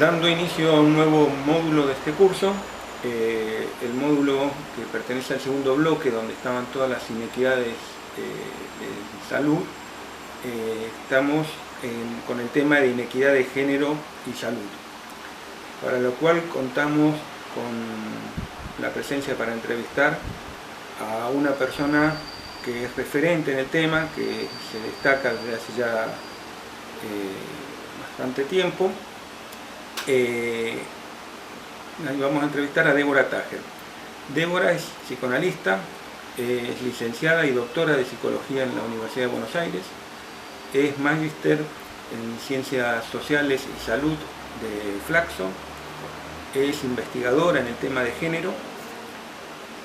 Dando inicio a un nuevo módulo de este curso, el módulo que pertenece al segundo bloque, donde estaban todas las inequidades de salud, estamos con el tema de inequidad de género y salud, para lo cual contamos con la presencia para entrevistar a una persona que es referente en el tema, que se destaca desde hace ya bastante tiempo. Vamos a entrevistar a Débora Tájer. Débora es psicoanalista, es licenciada y doctora de psicología en la Universidad de Buenos Aires, es magíster en ciencias sociales y salud de Flaxo, es investigadora en el tema de género,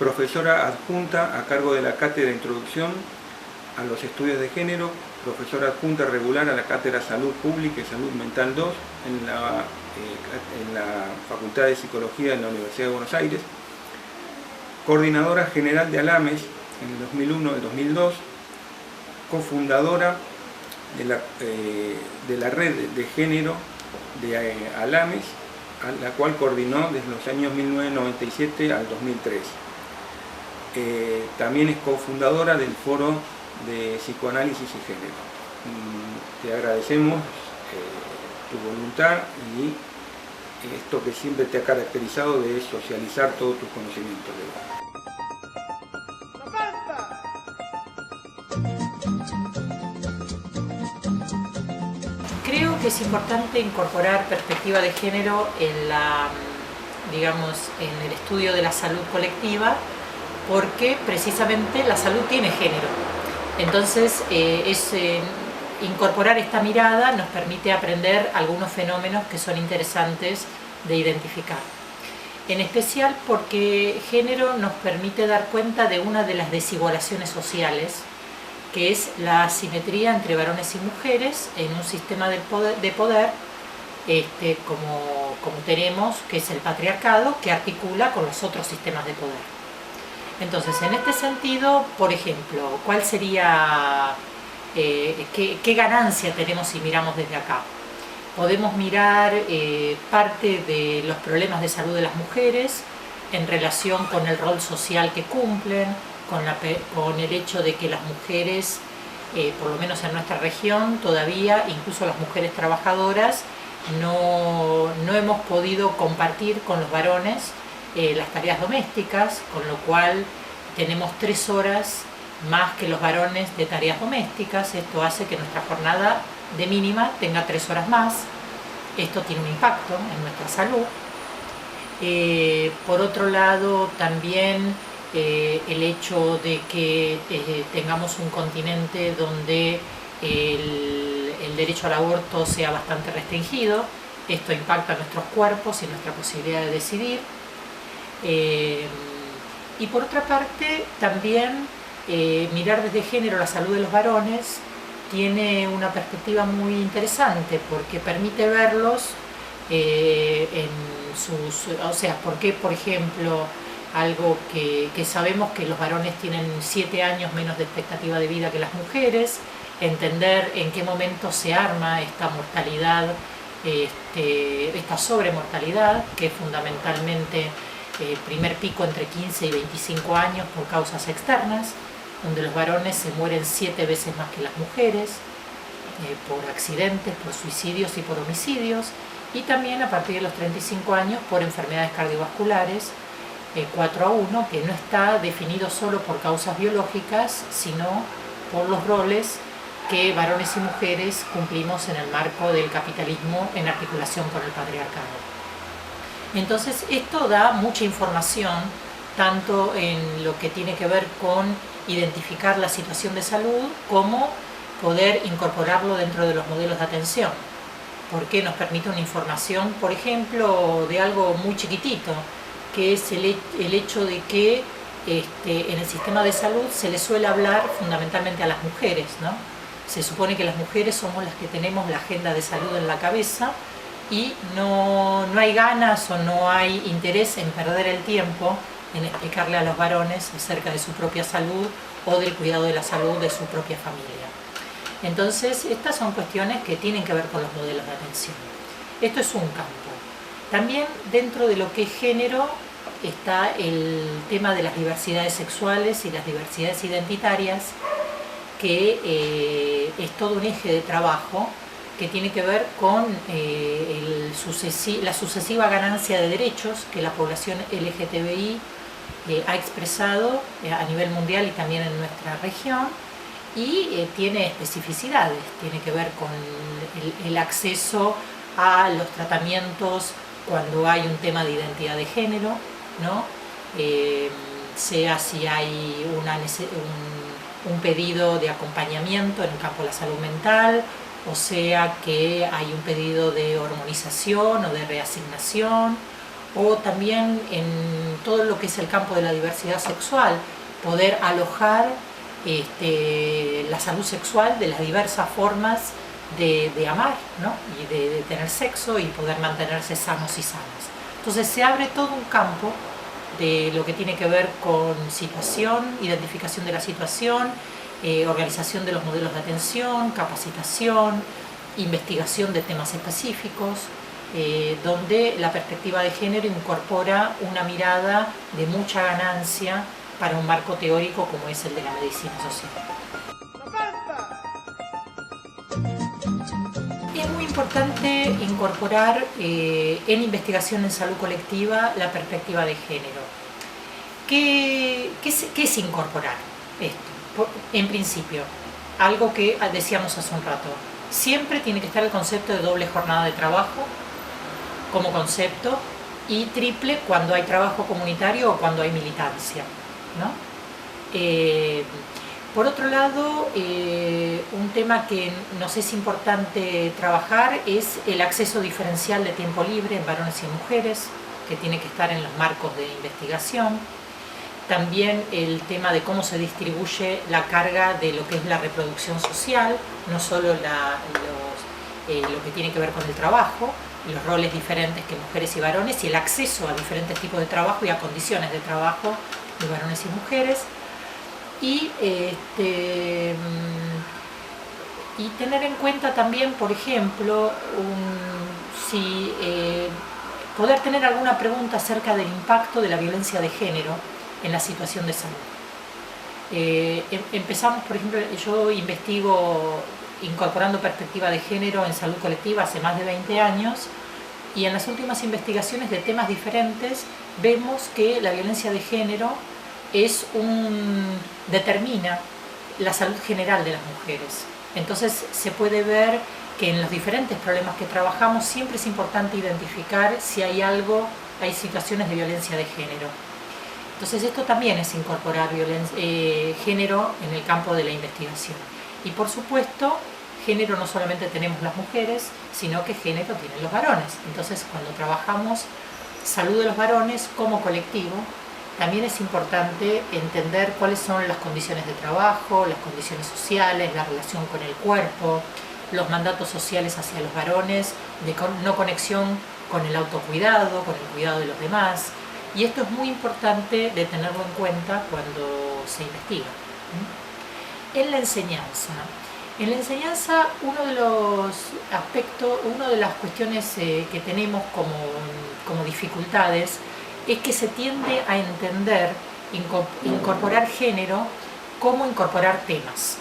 profesora adjunta a cargo de la Cátedra Introducción a los Estudios de Género, profesora adjunta regular a la Cátedra Salud Pública y Salud Mental 2 en la Facultad de Psicología de la Universidad de Buenos Aires, coordinadora general de ALAMES en el 2001 y el 2002, cofundadora de la red de género de ALAMES, a la cual coordinó desde los años 1997 al 2003. También es cofundadora del Foro de Psicoanálisis y Género. Te agradecemos tu voluntad y esto que siempre te ha caracterizado de socializar todos tus conocimientos. Creo que es importante incorporar perspectiva de género en en el estudio de la salud colectiva, porque precisamente la salud tiene género. Entonces, incorporar esta mirada nos permite aprender algunos fenómenos que son interesantes de identificar. En especial porque género nos permite dar cuenta de una de las desigualaciones sociales, que es la asimetría entre varones y mujeres en un sistema de poder como tenemos, que es el patriarcado, que articula con los otros sistemas de poder. Entonces, en este sentido, por ejemplo, ¿cuál sería, qué ganancia tenemos si miramos desde acá? Podemos mirar parte de los problemas de salud de las mujeres en relación con el rol social que cumplen, con el hecho de que las mujeres, por lo menos en nuestra región, todavía, incluso las mujeres trabajadoras, no hemos podido compartir con los varones las tareas domésticas, con lo cual tenemos 3 horas más que los varones de tareas domésticas. Esto hace que nuestra jornada de mínima tenga 3 horas más. Esto tiene un impacto en nuestra salud. Por otro lado, también el hecho de que tengamos un continente donde el derecho al aborto sea bastante restringido. Esto impacta en nuestros cuerpos y en nuestra posibilidad de decidir. Y por otra parte, también mirar desde género la salud de los varones tiene una perspectiva muy interesante, porque permite verlos porque, por ejemplo, algo que sabemos que los varones tienen 7 años menos de expectativa de vida que las mujeres, entender en qué momento se arma esta mortalidad, esta sobremortalidad, que es fundamentalmente el primer pico entre 15 y 25 años por causas externas, donde los varones se mueren 7 veces más que las mujeres, por accidentes, por suicidios y por homicidios, y también a partir de los 35 años por enfermedades cardiovasculares, 4-1, que no está definido solo por causas biológicas, sino por los roles que varones y mujeres cumplimos en el marco del capitalismo en articulación con el patriarcado. Entonces, esto da mucha información, tanto en lo que tiene que ver con identificar la situación de salud, como poder incorporarlo dentro de los modelos de atención, porque nos permite una información, por ejemplo, de algo muy chiquitito, que es el hecho de que en el sistema de salud se le suele hablar fundamentalmente a las mujeres, ¿no? Se supone que las mujeres somos las que tenemos la agenda de salud en la cabeza, y no hay ganas o no hay interés en perder el tiempo en explicarle a los varones acerca de su propia salud o del cuidado de la salud de su propia familia. Entonces, estas son cuestiones que tienen que ver con los modelos de atención. Esto es un campo. También dentro de lo que es género está el tema de las diversidades sexuales y las diversidades identitarias, que es todo un eje de trabajo que tiene que ver con la sucesiva ganancia de derechos que la población LGTBI ha expresado a nivel mundial y también en nuestra región, y tiene especificidades, tiene que ver con el acceso a los tratamientos cuando hay un tema de identidad de género, ¿no? Sea si hay un pedido de acompañamiento en el campo de la salud mental, o sea que hay un pedido de hormonización o de reasignación, o también en todo lo que es el campo de la diversidad sexual, poder alojar la salud sexual de las diversas formas de amar, ¿no? Y de tener sexo y poder mantenerse sanos y sanas. Entonces se abre todo un campo de lo que tiene que ver con situación, identificación de la situación, organización de los modelos de atención, capacitación, investigación de temas específicos, donde la perspectiva de género incorpora una mirada de mucha ganancia para un marco teórico como es el de la medicina social. Es muy importante incorporar en investigación en salud colectiva la perspectiva de género. ¿Qué es incorporar esto? En principio, algo que decíamos hace un rato, siempre tiene que estar el concepto de doble jornada de trabajo como concepto, y triple cuando hay trabajo comunitario o cuando hay militancia, ¿no? Por otro lado, un tema que nos es importante trabajar es el acceso diferencial de tiempo libre en varones y mujeres, que tiene que estar en los marcos de investigación. También el tema de cómo se distribuye la carga de lo que es la reproducción social, no solo lo que tiene que ver con el trabajo, los roles diferentes que mujeres y varones, y el acceso a diferentes tipos de trabajo y a condiciones de trabajo de varones y mujeres. Y tener en cuenta también, por ejemplo, poder tener alguna pregunta acerca del impacto de la violencia de género en la situación de salud. Empezamos, por ejemplo, yo investigo incorporando perspectiva de género en salud colectiva hace más de 20 años, y en las últimas investigaciones de temas diferentes vemos que la violencia de género determina la salud general de las mujeres. Entonces se puede ver que en los diferentes problemas que trabajamos siempre es importante identificar si hay situaciones de violencia de género. Entonces esto también es incorporar género en el campo de la investigación. Y por supuesto, género no solamente tenemos las mujeres, sino que género tienen los varones. Entonces cuando trabajamos salud de los varones como colectivo, también es importante entender cuáles son las condiciones de trabajo, las condiciones sociales, la relación con el cuerpo, los mandatos sociales hacia los varones, de no conexión con el autocuidado, con el cuidado de los demás. Y esto es muy importante de tenerlo en cuenta cuando se investiga. En la enseñanza, uno de los aspectos, una de las cuestiones que tenemos como dificultades es que se tiende a entender incorporar género como incorporar temas.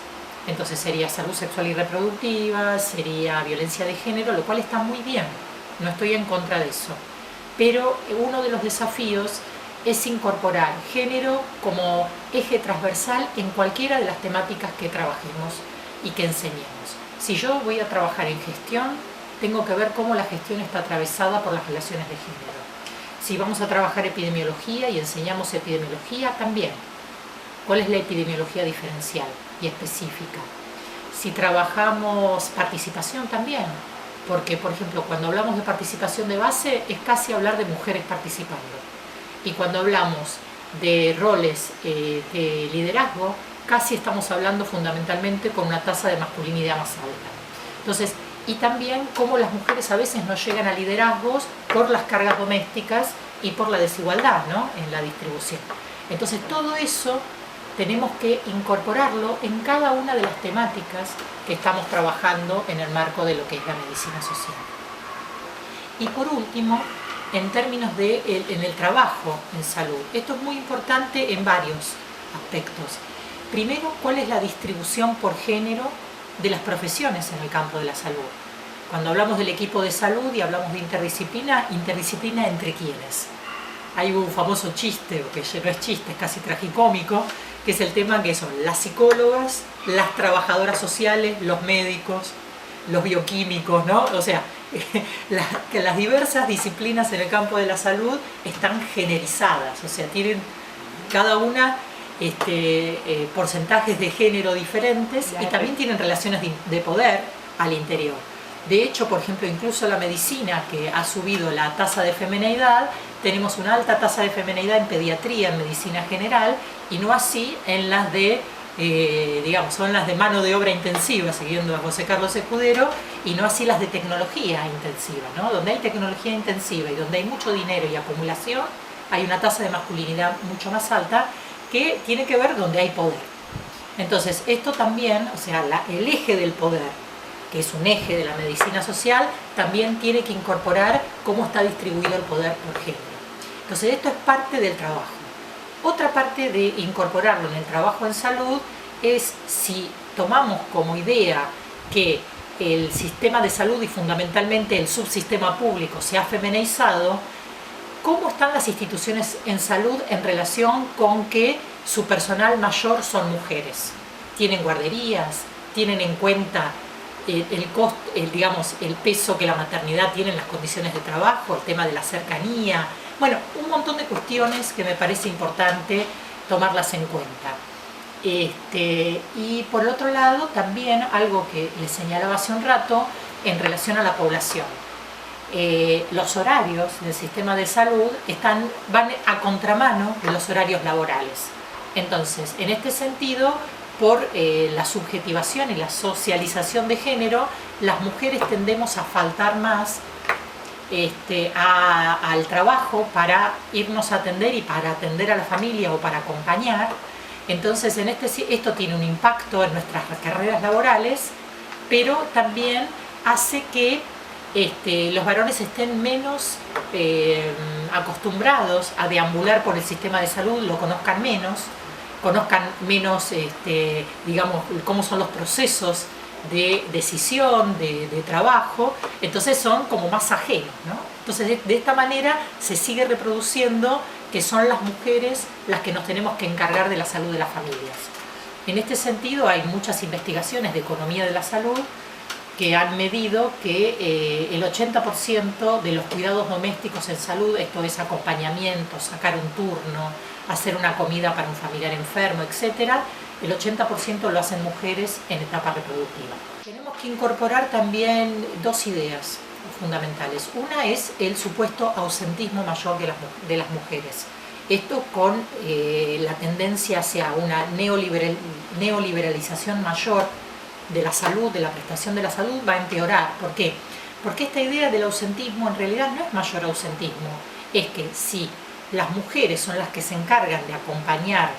Entonces sería salud sexual y reproductiva, sería violencia de género, lo cual está muy bien, no estoy en contra de eso. Pero uno de los desafíos es incorporar género como eje transversal en cualquiera de las temáticas que trabajemos y que enseñemos. Si yo voy a trabajar en gestión, tengo que ver cómo la gestión está atravesada por las relaciones de género. Si vamos a trabajar epidemiología y enseñamos epidemiología, también. ¿Cuál es la epidemiología diferencial y específica? Si trabajamos participación, también. Porque, por ejemplo, cuando hablamos de participación de base, es casi hablar de mujeres participando. Y cuando hablamos de roles de liderazgo, casi estamos hablando fundamentalmente con una tasa de masculinidad más alta. Entonces, y también cómo las mujeres a veces no llegan a liderazgos por las cargas domésticas y por la desigualdad, ¿no?, en la distribución. Entonces todo eso tenemos que incorporarlo en cada una de las temáticas que estamos trabajando en el marco de lo que es la medicina social. Y por último, en términos de en el trabajo en salud. Esto es muy importante en varios aspectos. Primero, ¿cuál es la distribución por género de las profesiones en el campo de la salud? Cuando hablamos del equipo de salud y hablamos de interdisciplina, ¿interdisciplina entre quiénes? Hay un famoso chiste, o que no es chiste, es casi tragicómico, que es el tema que son las psicólogas, las trabajadoras sociales, los médicos, los bioquímicos, ¿no? O sea, que las diversas disciplinas en el campo de la salud están generizadas, o sea, tienen cada una porcentajes de género diferentes y también tienen relaciones de poder al interior. De hecho, por ejemplo, incluso la medicina, que ha subido la tasa de femineidad, tenemos una alta tasa de femineidad en pediatría, en medicina general, y no así en las de, digamos, son las de mano de obra intensiva, siguiendo a José Carlos Escudero, y no así las de tecnología intensiva, ¿no? Donde hay tecnología intensiva y donde hay mucho dinero y acumulación, hay una tasa de masculinidad mucho más alta, que tiene que ver donde hay poder. Entonces, esto también, o sea, el eje del poder, que es un eje de la medicina social, también tiene que incorporar cómo está distribuido el poder por género. Entonces, esto es parte del trabajo. Otra parte de incorporarlo en el trabajo en salud es si tomamos como idea que el sistema de salud y fundamentalmente el subsistema público se ha feminizado, ¿cómo están las instituciones en salud en relación con que su personal mayor son mujeres? ¿Tienen guarderías? ¿Tienen en cuenta el costo, digamos, el peso que la maternidad tiene en las condiciones de trabajo, el tema de la cercanía? Bueno, un montón de cuestiones que me parece importante tomarlas en cuenta. Y por otro lado, también algo que les señalaba hace un rato en relación a la población. Los horarios del sistema de salud van a contramano de los horarios laborales. Entonces, en este sentido, por la subjetivación y la socialización de género, las mujeres tendemos a faltar más al trabajo para irnos a atender y para atender a la familia o para acompañar. Entonces, esto tiene un impacto en nuestras carreras laborales, pero también hace que los varones estén menos acostumbrados a deambular por el sistema de salud, lo conozcan menos, digamos, cómo son los procesos de decisión, de trabajo, entonces son como más ajenos, ¿no? Entonces, de esta manera se sigue reproduciendo que son las mujeres las que nos tenemos que encargar de la salud de las familias. En este sentido, hay muchas investigaciones de economía de la salud que han medido que el 80% de los cuidados domésticos en salud, esto es acompañamiento, sacar un turno, hacer una comida para un familiar enfermo, etc., el 80% lo hacen mujeres en etapa reproductiva. Tenemos que incorporar también dos ideas fundamentales. Una es el supuesto ausentismo mayor de las mujeres. Esto con la tendencia hacia una neoliberalización mayor de la salud, de la prestación de la salud, va a empeorar. ¿Por qué? Porque esta idea del ausentismo en realidad no es mayor ausentismo, es que si las mujeres son las que se encargan de acompañar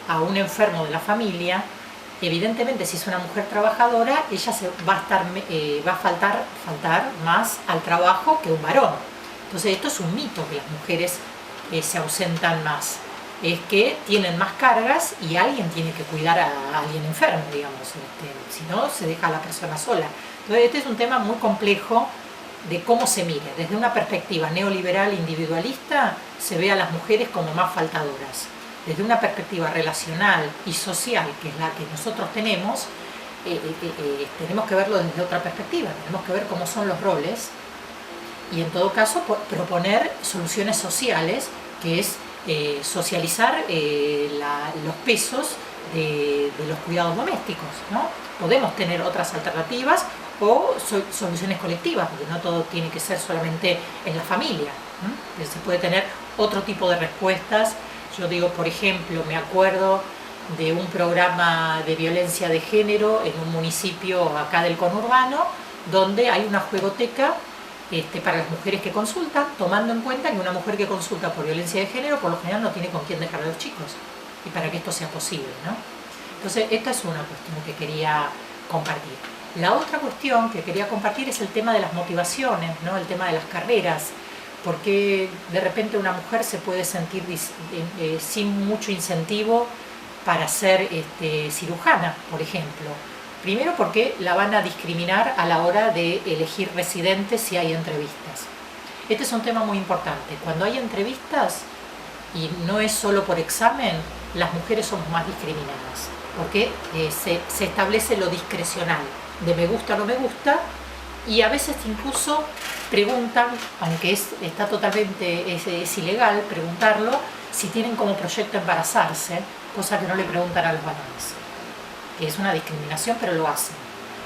a un enfermo de la familia, evidentemente si es una mujer trabajadora, ella va a faltar más al trabajo que un varón. Entonces esto es un mito, que las mujeres se ausentan más. Es que tienen más cargas y alguien tiene que cuidar a alguien enfermo, digamos, si no se deja a la persona sola. Entonces este es un tema muy complejo de cómo se mire. Desde una perspectiva neoliberal individualista se ve a las mujeres como más faltadoras. Desde una perspectiva relacional y social, que es la que nosotros tenemos que verlo desde otra perspectiva, tenemos que ver cómo son los roles y en todo caso proponer soluciones sociales, que es socializar los pesos de los cuidados domésticos, ¿no? Podemos tener otras alternativas o soluciones colectivas, porque no todo tiene que ser solamente en la familia, ¿no? Se puede tener otro tipo de respuestas. Yo digo, por ejemplo, me acuerdo de un programa de violencia de género en un municipio acá del conurbano, donde hay una juegoteca para las mujeres que consultan, tomando en cuenta que una mujer que consulta por violencia de género por lo general no tiene con quién dejar a los chicos, y para que esto sea posible, ¿no? Entonces esta es una cuestión que quería compartir. La otra cuestión que quería compartir es el tema de las motivaciones, ¿no? El tema de las carreras, ¿Por qué de repente una mujer se puede sentir sin mucho incentivo para ser cirujana, por ejemplo? Primero porque la van a discriminar a la hora de elegir residentes si hay entrevistas. Este es un tema muy importante. Cuando hay entrevistas, y no es solo por examen, las mujeres somos más discriminadas, porque se establece lo discrecional, de me gusta o no me gusta, y a veces incluso preguntan, aunque está totalmente es ilegal preguntarlo, si tienen como proyecto embarazarse, cosa que no le preguntan a los varones, que es una discriminación, pero lo hacen.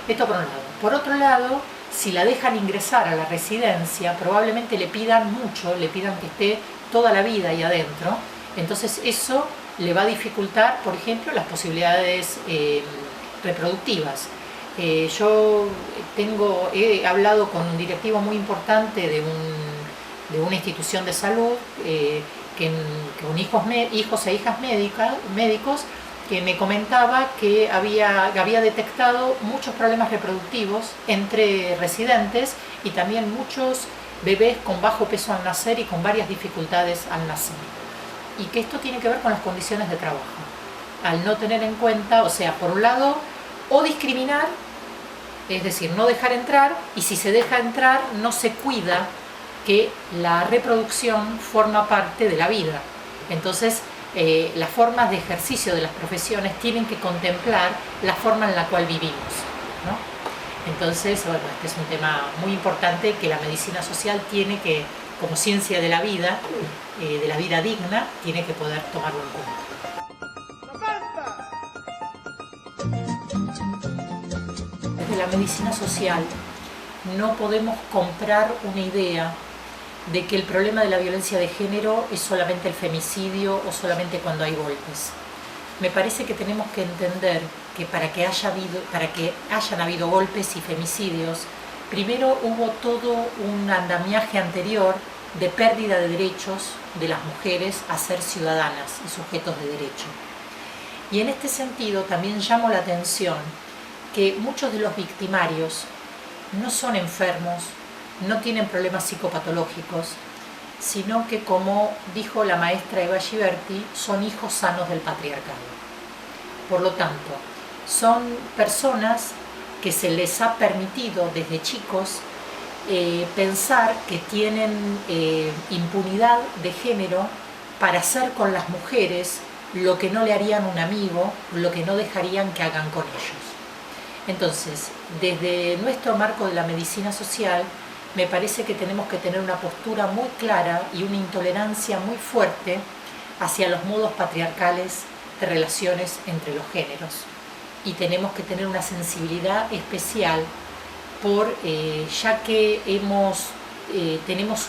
Esto por un lado. Por otro lado, si la dejan ingresar a la residencia, probablemente le pidan mucho, le pidan que esté toda la vida ahí adentro, entonces eso le va a dificultar, por ejemplo, las posibilidades reproductivas. Yo he hablado con un directivo muy importante de una institución de salud con hijos e hijas médicos, que me comentaba que había detectado muchos problemas reproductivos entre residentes y también muchos bebés con bajo peso al nacer y con varias dificultades al nacer. Y que esto tiene que ver con las condiciones de trabajo. Al no tener en cuenta, o sea, por un lado, o discriminar, es decir, no dejar entrar, y si se deja entrar, no se cuida que la reproducción forma parte de la vida. Entonces, las formas de ejercicio de las profesiones tienen que contemplar la forma en la cual vivimos, ¿no? Entonces, bueno, este es un tema muy importante que la medicina social tiene que, como ciencia de la vida digna, tiene que poder tomarlo en cuenta. Desde la medicina social no podemos comprar una idea de que el problema de la violencia de género es solamente el femicidio o solamente cuando hay golpes. Me parece que tenemos que entender que para que hayan habido golpes y femicidios, primero hubo todo un andamiaje anterior de pérdida de derechos de las mujeres a ser ciudadanas y sujetos de derecho. Y en este sentido también llamo la atención que muchos de los victimarios no son enfermos, no tienen problemas psicopatológicos, sino que, como dijo la maestra Eva Giberti, son hijos sanos del patriarcado. Por lo tanto, son personas que se les ha permitido desde chicos pensar que tienen impunidad de género para hacer con las mujeres lo que no le harían a un amigo, lo que no dejarían que hagan con ellos. Entonces, desde nuestro marco de la medicina social, me parece que tenemos que tener una postura muy clara y una intolerancia muy fuerte hacia los modos patriarcales de relaciones entre los géneros. Y tenemos que tener una sensibilidad especial ya que tenemos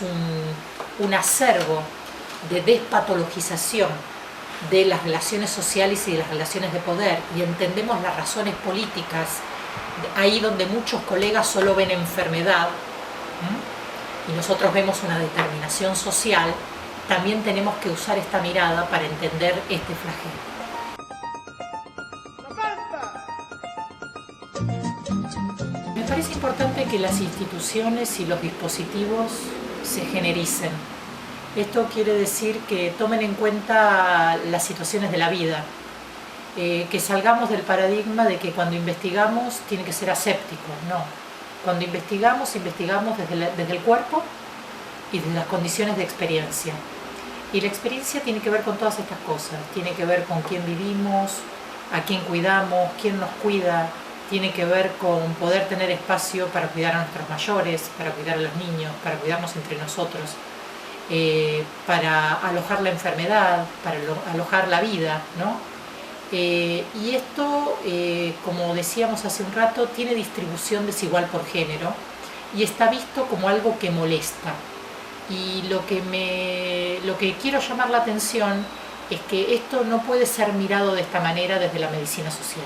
un acervo de despatologización de las relaciones sociales y de las relaciones de poder, y entendemos las razones políticas, ahí donde muchos colegas solo ven enfermedad, y nosotros vemos una determinación social. También tenemos que usar esta mirada para entender este flagelo. Me parece importante que las instituciones y los dispositivos se genericen. Esto quiere decir que tomen en cuenta las situaciones de la vida, que salgamos del paradigma de que cuando investigamos tiene que ser aséptico. No, cuando investigamos desde el cuerpo y desde las condiciones de experiencia. Y la experiencia tiene que ver con todas estas cosas, tiene que ver con quién vivimos, a quién cuidamos, quién nos cuida, tiene que ver con poder tener espacio para cuidar a nuestros mayores, para cuidar a los niños, para cuidarnos entre nosotros, para alojar la enfermedad, para alojar la vida, ¿no? Y esto, como decíamos hace un rato, tiene distribución desigual por género y está visto como algo que molesta. Y lo que quiero llamar la atención es que esto no puede ser mirado de esta manera desde la medicina social.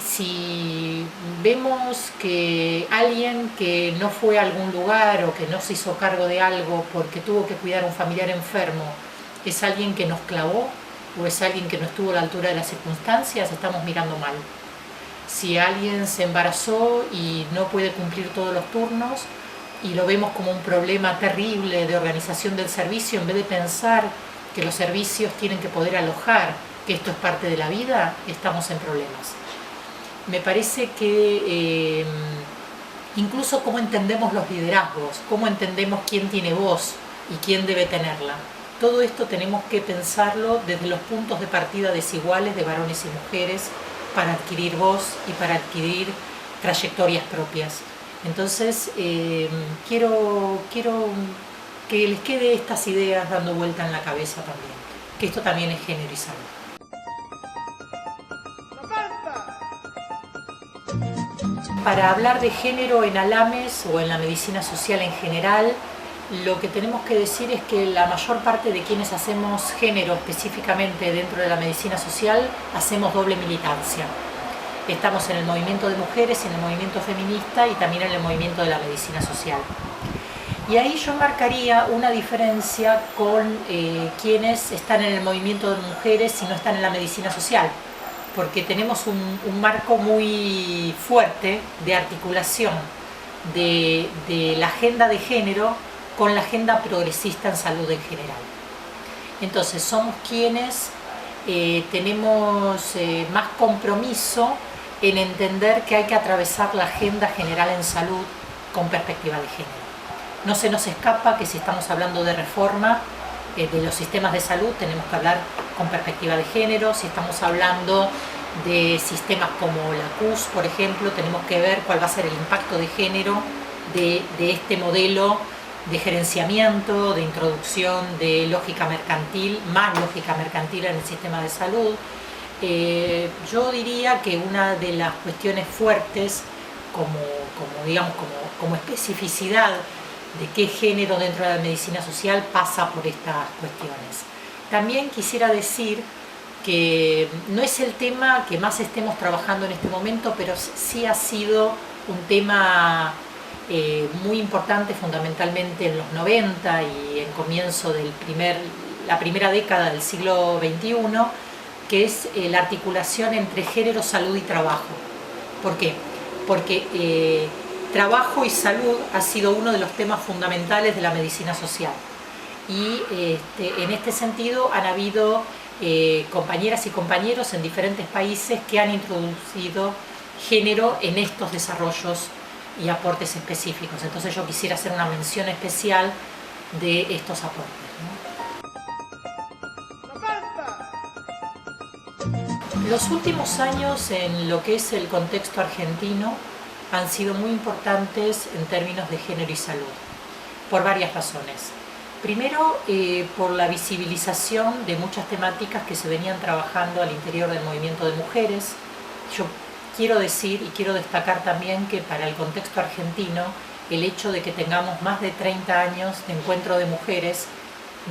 Si vemos que alguien que no fue a algún lugar o que no se hizo cargo de algo porque tuvo que cuidar a un familiar enfermo es alguien que nos clavó o es alguien que no estuvo a la altura de las circunstancias, estamos mirando mal. Si alguien se embarazó y no puede cumplir todos los turnos y lo vemos como un problema terrible de organización del servicio, en vez de pensar que los servicios tienen que poder alojar, que esto es parte de la vida, estamos en problemas. Me parece que incluso cómo entendemos los liderazgos, cómo entendemos quién tiene voz y quién debe tenerla. Todo esto tenemos que pensarlo desde los puntos de partida desiguales de varones y mujeres para adquirir voz y para adquirir trayectorias propias. Entonces, quiero que les quede estas ideas dando vuelta en la cabeza también, que esto también es género y salud. Para hablar de género en Alames o en la medicina social en general, lo que tenemos que decir es que la mayor parte de quienes hacemos género específicamente dentro de la medicina social hacemos doble militancia. Estamos en el movimiento de mujeres, en el movimiento feminista y también en el movimiento de la medicina social. Y ahí yo marcaría una diferencia con quienes están en el movimiento de mujeres y no están en la medicina social, porque tenemos un marco muy fuerte de articulación de la agenda de género con la agenda progresista en salud en general. Entonces somos quienes tenemos más compromiso en entender que hay que atravesar la agenda general en salud con perspectiva de género. No se nos escapa que si estamos hablando de reforma de los sistemas de salud tenemos que hablar con perspectiva de género. Si estamos hablando de sistemas como la CUS, por ejemplo, tenemos que ver cuál va a ser el impacto de género de este modelo de gerenciamiento, de introducción de lógica mercantil, más lógica mercantil en el sistema de salud. Yo diría que una de las cuestiones fuertes como especificidad de qué género dentro de la medicina social pasa por estas cuestiones. También quisiera decir que no es el tema que más estemos trabajando en este momento, pero sí ha sido un tema muy importante fundamentalmente en los 90 y en comienzo de la primera década del siglo XXI, que es la articulación entre género, salud y trabajo. ¿Por qué? Porque trabajo y salud ha sido uno de los temas fundamentales de la medicina social. Y en este sentido han habido compañeras y compañeros en diferentes países que han introducido género en estos desarrollos y aportes específicos. Entonces yo quisiera hacer una mención especial de estos aportes, ¿no? Los últimos años en lo que es el contexto argentino han sido muy importantes en términos de género y salud, por varias razones. Primero, por la visibilización de muchas temáticas que se venían trabajando al interior del movimiento de mujeres. Yo quiero decir y quiero destacar también que para el contexto argentino el hecho de que tengamos más de 30 años de encuentro de mujeres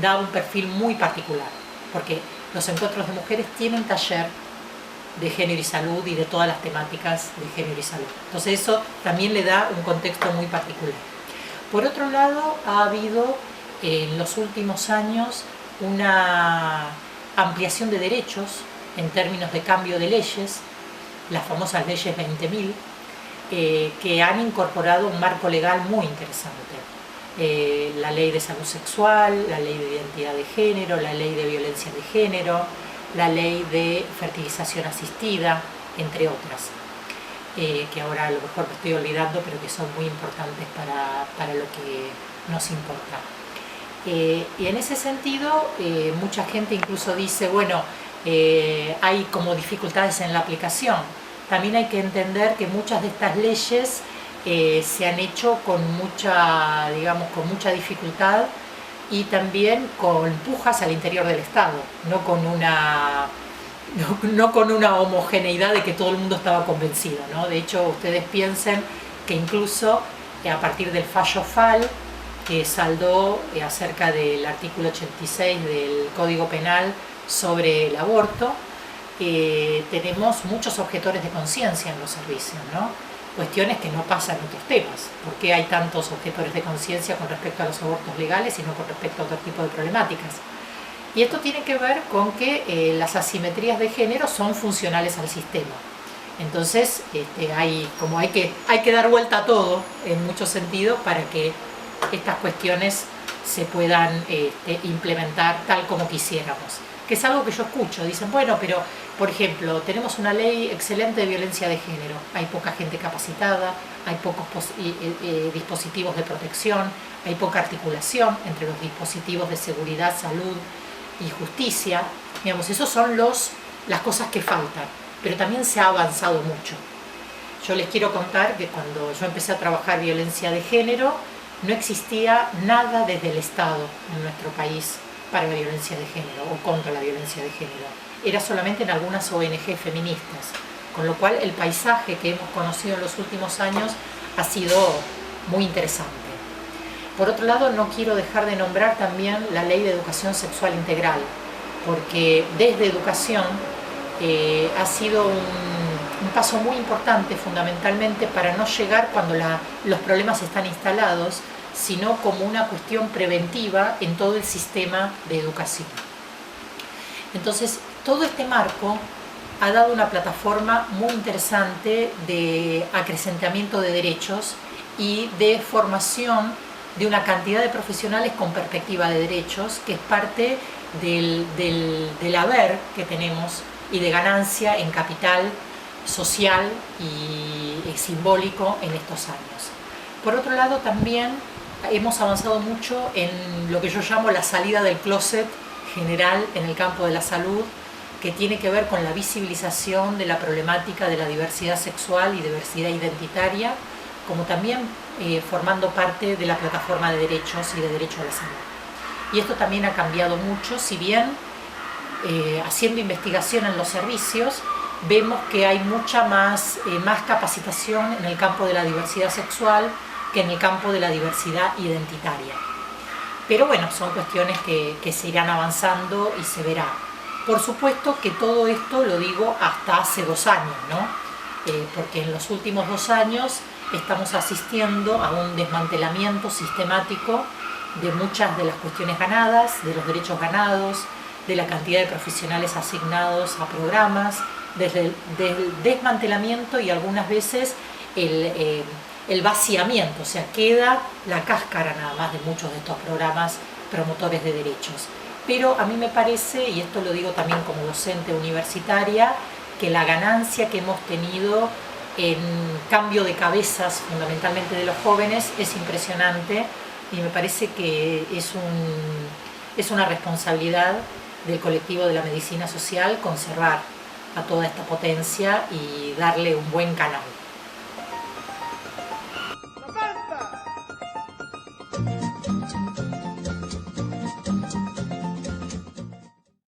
da un perfil muy particular, porque los encuentros de mujeres tienen taller de género y salud y de todas las temáticas de género y salud. Entonces eso también le da un contexto muy particular. Por otro lado, ha habido en los últimos años una ampliación de derechos en términos de cambio de leyes, las famosas leyes 20.000, que han incorporado un marco legal muy interesante. La ley de salud sexual, la ley de identidad de género, la ley de violencia de género, la ley de fertilización asistida, entre otras, que ahora a lo mejor me estoy olvidando, pero que son muy importantes para lo que nos importa. Y en ese sentido, mucha gente incluso dice, bueno, hay como dificultades en la aplicación. También hay que entender que muchas de estas leyes se han hecho con mucha dificultad y también con pujas al interior del Estado, no con una homogeneidad de que todo el mundo estaba convencido, ¿no? De hecho, ustedes piensen que incluso a partir del fallo FAL, que saldó acerca del artículo 86 del Código Penal sobre el aborto, tenemos muchos objetores de conciencia en los servicios, ¿no? Cuestiones que no pasan en otros temas. ¿Por qué hay tantos objetores de conciencia con respecto a los abortos legales y no con respecto a otro tipo de problemáticas? Y esto tiene que ver con que las asimetrías de género son funcionales al sistema. Entonces hay que dar vuelta a todo en muchos sentidos para que estas cuestiones se puedan implementar tal como quisiéramos. Que es algo que yo escucho, dicen, bueno, pero por ejemplo, tenemos una ley excelente de violencia de género, hay poca gente capacitada, hay pocos dispositivos de protección, hay poca articulación entre los dispositivos de seguridad, salud y justicia, digamos, esos son las cosas que faltan, pero también se ha avanzado mucho. Yo les quiero contar que cuando yo empecé a trabajar violencia de género, no existía nada desde el Estado en nuestro país para la violencia de género o contra la violencia de género. Era solamente en algunas ONG feministas, con lo cual el paisaje que hemos conocido en los últimos años ha sido muy interesante. Por otro lado, no quiero dejar de nombrar también la Ley de Educación Sexual Integral, porque desde educación ha sido un paso muy importante fundamentalmente para no llegar cuando los problemas están instalados, sino como una cuestión preventiva en todo el sistema de educación. Entonces, todo este marco ha dado una plataforma muy interesante de acrecentamiento de derechos y de formación de una cantidad de profesionales con perspectiva de derechos, que es parte del haber que tenemos y de ganancia en capital social y simbólico en estos años. Por otro lado, también hemos avanzado mucho en lo que yo llamo la salida del closet general en el campo de la salud, que tiene que ver con la visibilización de la problemática de la diversidad sexual y diversidad identitaria, como también formando parte de la plataforma de derechos y de derecho a la salud. Y esto también ha cambiado mucho, si bien haciendo investigación en los servicios, vemos que hay mucha más capacitación en el campo de la diversidad sexual que en el campo de la diversidad identitaria. Pero bueno, son cuestiones que se irán avanzando y se verá. Por supuesto que todo esto lo digo hasta hace 2 años, ¿no? Porque en los últimos 2 años estamos asistiendo a un desmantelamiento sistemático de muchas de las cuestiones ganadas, de los derechos ganados, de la cantidad de profesionales asignados a programas, desde el desmantelamiento y algunas veces el vaciamiento, o sea, queda la cáscara nada más de muchos de estos programas promotores de derechos. Pero a mí me parece, y esto lo digo también como docente universitaria, que la ganancia que hemos tenido en cambio de cabezas, fundamentalmente de los jóvenes, es impresionante y me parece que es una responsabilidad del colectivo de la medicina social conservar a toda esta potencia y darle un buen canal.